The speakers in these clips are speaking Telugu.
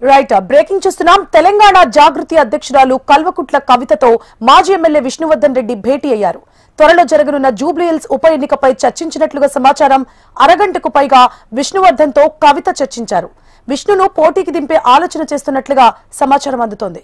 రైట్ బ్రేకింగ్ చూస్తున్నాం. తెలంగాణ జాగృతి అధ్యక్షురాలు కల్వకుంట్ల కవితతో మాజీ ఎమ్మెల్యే విష్ణువర్ధన్ రెడ్డి భేటీ అయ్యారు. త్వరలో జరగనున్న జూబ్లీహిల్స్ ఉప ఎన్నికపై చర్చించినట్లుగా సమాచారం. అరగంటకు పైగా విష్ణువర్ధన్ తో కవిత చర్చించారు. విష్ణును పోటీకి దింపే ఆలోచన చేస్తున్నట్లుగా సమాచారం అందుతోంది.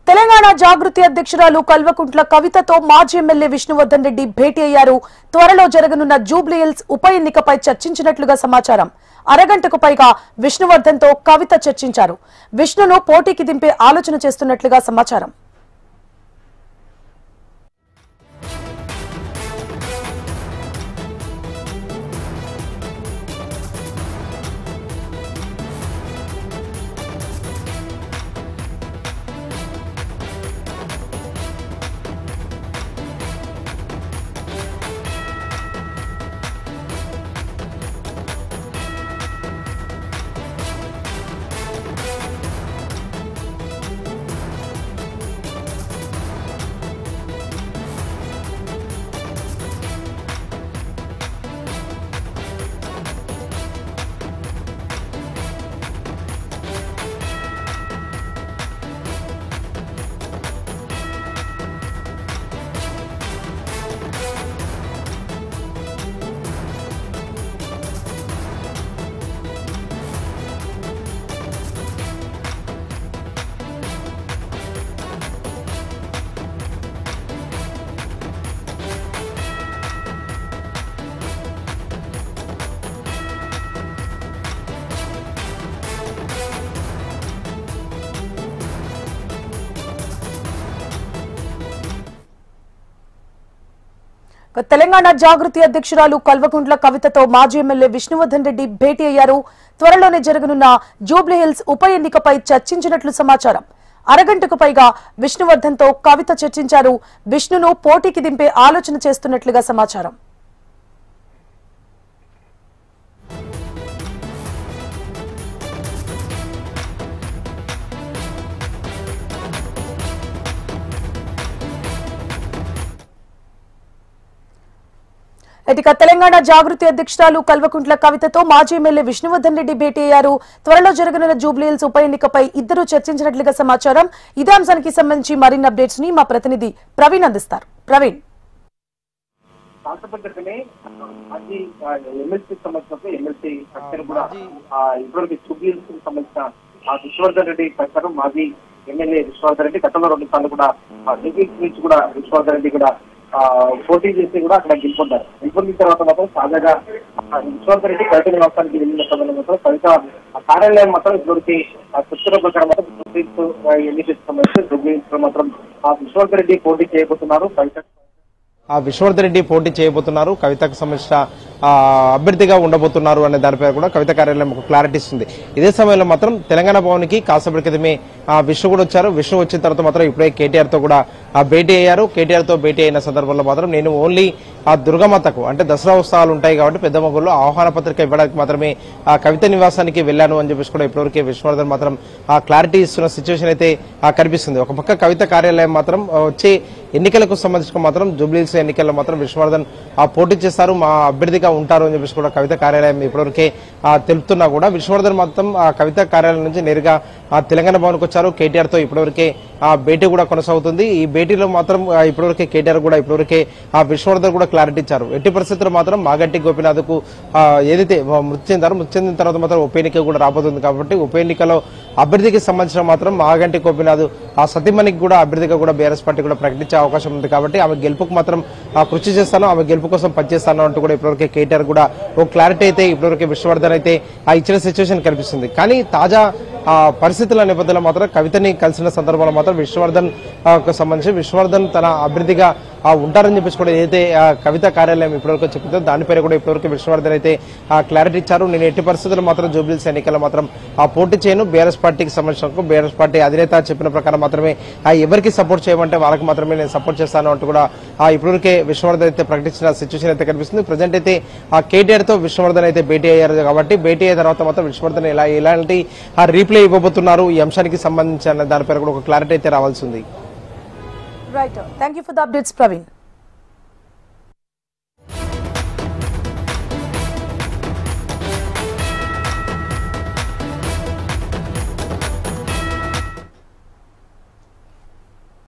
తెలంగాణ జాగృతి అధ్యక్షురాలు కల్వకుంట్ల కవితతో మాజీ ఎమ్మెల్యే విష్ణువర్ధన్ రెడ్డి భేటీ అయ్యారు. త్వరలో జరగనున్న జూబ్లీహిల్స్ ఉప ఎన్నికపై చర్చించినట్లుగా సమాచారం. అరగంటకు పైగా విష్ణువర్ధన్ తో కవిత చర్చించారు. విష్ణును పోటీకి దింపే ఆలోచన చేస్తున్నట్లుగా సమాచారం. తెలంగాణ జాగృతి అధ్యక్షురాలు కల్వకుంట్ల కవితతో మాజీ ఎమ్మెల్యే విష్ణువర్ధన్ రెడ్డి భేటీ అయ్యారు. త్వరలోనే జరగనున్న జూబ్లీహిల్స్ ఉప ఎన్నికపై చర్చించినట్లు సమాచారం. అరగంటకు పైగా విష్ణువర్ధన్ తో కవిత చర్చించారు. విష్ణును పోటీకి దింపే ఆలోచన చేస్తున్నట్లుగా సమాచారం. ఇక తెలంగాణ జాగృతి అధ్యక్షురాలు కల్వకుంట్ల కవితతో మాజీ ఎమ్మెల్యే విష్ణువర్ధన్ రెడ్డి భేటీ అయ్యారు. త్వరలో జరగనున్న జూబ్లీహిల్స్ ఉప ఎన్నికపై ఇద్దరు చర్చించినట్లుగా సమాచారం. ఇదే అంశానికి సంబంధించి మరిన్ని అప్డేట్స్ ని మా ప్రతినిధి ప్రవీణ్ అందిస్తారు. ప్రవీణ్, విష్ణువర్ధన్ రెడ్డి ప్రచారం మాజీ ఎమ్మెల్యే విష్ణువర్ధన్ రెడ్డి గతంలో 2 సార్లు కూడా నుంచి కూడా విష్ణువర్ధన్ రెడ్డి కూడా పోటీ చేసి కూడా అక్కడ గెలుపొందిన తర్వాత మాత్రం తాజాగా విష్ణువర్ధన్ రెడ్డి కవిత నివాసానికి వెళ్ళిన సమయంలో మాత్రం కవిత కార్యాలయం మాత్రం ఇప్పటికి సూచన ప్రకారం మాత్రం ఎన్నికలకు సంబంధించి మాత్రం విష్ణువర్ధన్ రెడ్డి పోటీ చేయబోతున్నారు. విష్ణువర్ధన్ రెడ్డి పోటీ చేయబోతున్నారు. కవితకు సంబంధించిన అభ్యర్థిగా ఉండబోతున్నారు అనే దానిపై కూడా కవిత కార్యాలయం ఒక క్లారిటీ ఇస్తుంది. ఇదే సమయంలో మాత్రం తెలంగాణ భవన్ కి కాసేపటి క్రితమే విష్ణు కూడా వచ్చారు. విష్ణు వచ్చిన తర్వాత మాత్రం ఇప్పుడే కేటీఆర్ తో కూడా భేటీ అయ్యారు. కేటీఆర్ తో భేటీ అయిన సందర్భంలో మాత్రం నేను ఓన్లీ దుర్గమాతకు అంటే దసరా ఉత్సవాలు ఉంటాయి కాబట్టి పెద్ద మొగ్గుల్లో ఆహ్వాన పత్రిక ఇవ్వడానికి మాత్రమే కవిత నివాసానికి వెళ్లాను అని చెప్పేసి కూడా ఇప్పటివరకే విష్ణువర్ధన్ మాత్రం క్లారిటీ ఇస్తున్న సిచ్యువేషన్ అయితే కనిపిస్తుంది. ఒక పక్క కవిత కార్యాలయం మాత్రం వచ్చే ఎన్నికలకు సంబంధించిన మాత్రం జూబ్లీహిల్స్ ఎన్నికల్లో మాత్రం విష్ణువర్ధన్ పోటీ చేస్తారు, మా అభ్యర్థిగా ఉంటారు అని చెప్పేసి కూడా కవిత కార్యాలయం ఇప్పటివరకే తెలుపుతున్నా కూడా విష్ణువర్ధన్ మాత్రం కవిత కార్యాలయం నుంచి నేరుగా తెలంగాణ భవన్కి వచ్చారు. కేటీఆర్ తో ఇప్పటివరకే భేటీ కూడా కొనసాగుతుంది. ఈ భేటీలో మాత్రం ఇప్పటివరకే కేటీఆర్ కూడా ఇప్పటివరకే విష్ణువర్ధన్ కూడా క్లారిటీ ఇచ్చారు. ఎట్టి పరిస్థితుల్లో మాత్రం మాగంటి గోపీనాథ్ కు ఏదైతే మృతి చెందిన తర్వాత మాత్రం ఉప ఎన్నిక కూడా రాబోతుంది కాబట్టి ఉప ఎన్నికలో అభ్యర్థికి సంబంధించిన మాత్రం మాగంటి గోపీనాథ్ సతీమణికి కూడా అభ్యర్థిగా కూడా బీఆర్ఎస్ పార్టీ కూడా ప్రకటించే అవకాశం ఉంది కాబట్టి ఆమె గెలుపుకు మాత్రం కృషి చేస్తాను, ఆమె గెలుపు కోసం పనిచేస్తాను అంటూ కూడా ఇప్పటివరకే కేటీఆర్ కూడా ఒక క్లారిటీ అయితే ఇప్పటివరకే విష్ణువర్ధన్ అయితే ఇచ్చిన సిచ్యువేషన్ కనిపిస్తుంది. కానీ తాజా పరిస్థితుల నేపథ్యంలో మాత్రం కవితని కలిసిన సందర్భంలో మాత్రం విష్ణువర్ధన్ సంబంధించి విష్ణువర్ధన్ తన అభ్యర్థిగా ఉంటారని చెప్పేసి కూడా ఏదైతే కవిత కార్యాలయం ఇప్పటివరకు చెప్తుందో దానిపైన కూడా ఇప్పటివరకు విష్ణువర్ధన్ అయితే క్లారిటీ ఇచ్చారు. నేను ఎట్టి పరిస్థితుల్లో మాత్రం జూబ్లీహిల్స్ ఎన్నికల్లో మాత్రం పోటీ చేయను. బీఆర్ఎస్ పార్టీకి సంబంధించిన బీఆర్ఎస్ పార్టీ అధినేత చెప్పిన ప్రకారం మాత్రమే ఎవరికి సపోర్ట్ చేయమంటే వాళ్ళకి మాత్రమే నేను సపోర్ట్ చేస్తాను అంటూ కూడా ఇప్పటివరకే విష్ణువర్ధన్ అయితే ప్రకటించిన సిచ్యువేషన్ అయితే కనిపిస్తుంది. ప్రజెంట్ అయితే కేటీఆర్ తో విష్ణువర్ధన్ అయితే భేటీ అయ్యారు కాబట్టి భేటీ అయిన తర్వాత మాత్రం విష్ణువర్ధన్ ఎలాంటి రీప్లే ఇవ్వబోతున్నారు ఈ అంశానికి సంబంధించిన దానిపైన కూడా ఒక క్లారిటీ అయితే రావాల్సి ఉంది. Right, thank you for the updates Praveen.